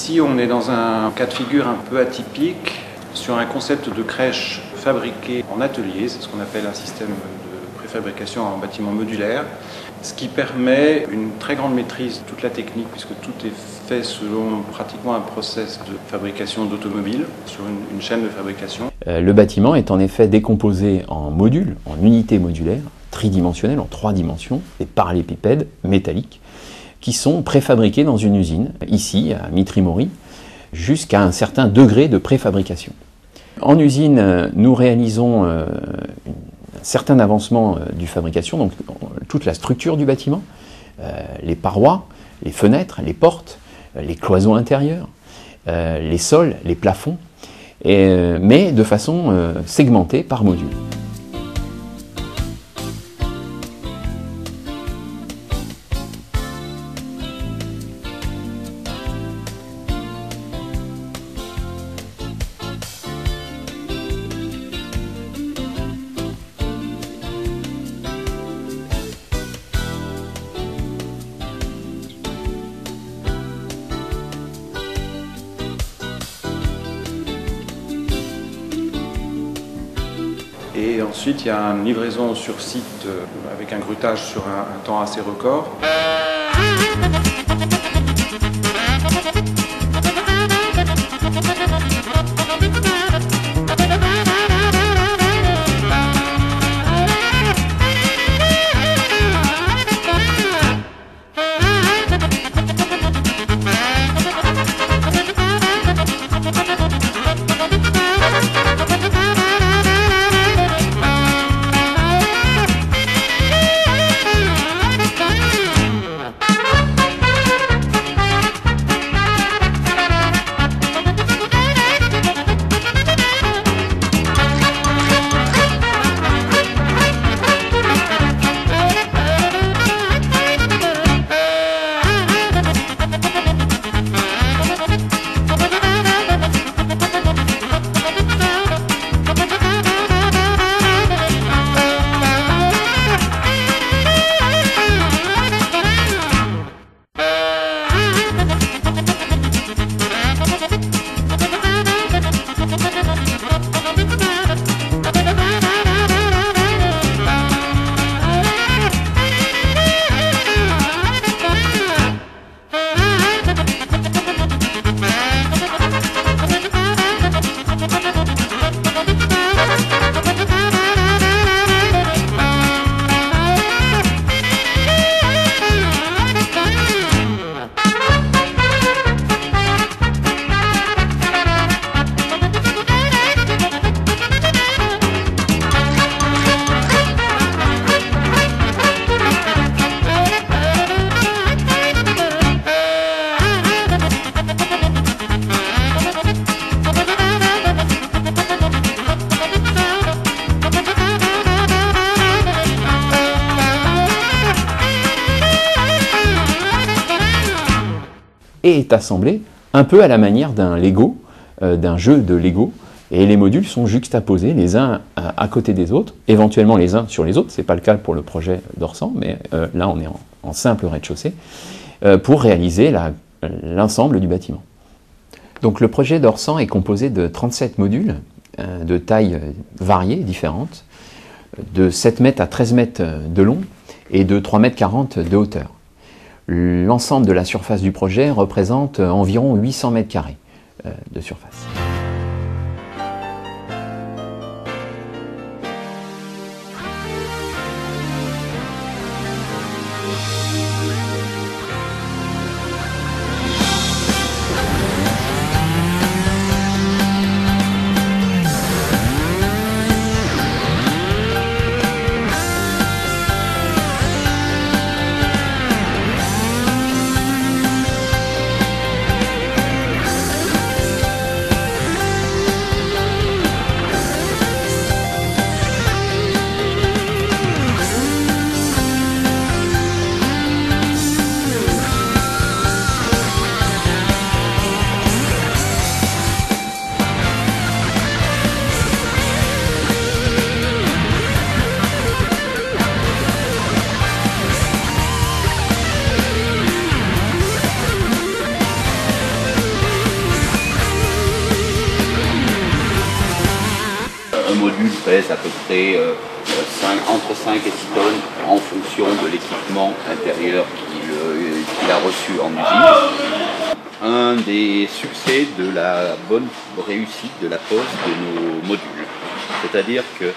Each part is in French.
Ici, on est dans un cas de figure un peu atypique sur un concept de crèche fabriquée en atelier. C'est ce qu'on appelle un système de préfabrication en bâtiment modulaire, ce qui permet une très grande maîtrise de toute la technique puisque tout est fait selon pratiquement un process de fabrication d'automobiles sur une chaîne de fabrication. Le bâtiment est en effet décomposé en modules, en unités modulaires, tridimensionnelles, en 3 dimensions, des parallélépipèdes métalliques, qui sont préfabriqués dans une usine, ici à Mitry-Mory, jusqu'à un certain degré de préfabrication. En usine, nous réalisons un certain avancement du fabrication, donc toute la structure du bâtiment, les parois, les fenêtres, les portes, les cloisons intérieures, les sols, les plafonds, mais de façon segmentée par module. Et ensuite, il y a une livraison sur site avec un grutage sur un temps assez record. Et est assemblé un peu à la manière d'un Lego, d'un jeu de Lego, et les modules sont juxtaposés les uns à côté des autres, éventuellement les uns sur les autres, ce n'est pas le cas pour le projet d'Orsan, mais là on est en simple rez-de-chaussée, pour réaliser l'ensemble du bâtiment. Donc le projet d'Orsan est composé de 37 modules, de tailles variées, différentes, de 7 mètres à 13 mètres de long et de 3,40 m de hauteur. L'ensemble de la surface du projet représente environ 800 mètres carrés de surface. pèse à peu près entre 5 et 6 tonnes en fonction de l'équipement intérieur qu'il a reçu en usine. Un des succès de la bonne réussite de la pose de nos modules. C'est-à-dire que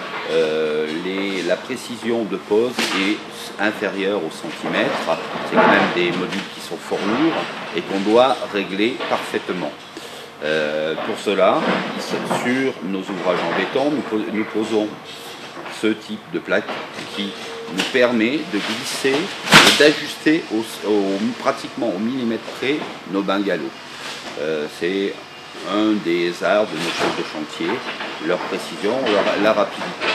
la précision de pose est inférieure au centimètre. C'est quand même des modules qui sont fort lourds et qu'on doit régler parfaitement. Pour cela, sur nos ouvrages en béton, nous posons ce type de plaque qui nous permet de glisser et d'ajuster pratiquement au millimètre près nos bungalows. C'est un des arts de nos chefs de chantier, leur précision, la rapidité.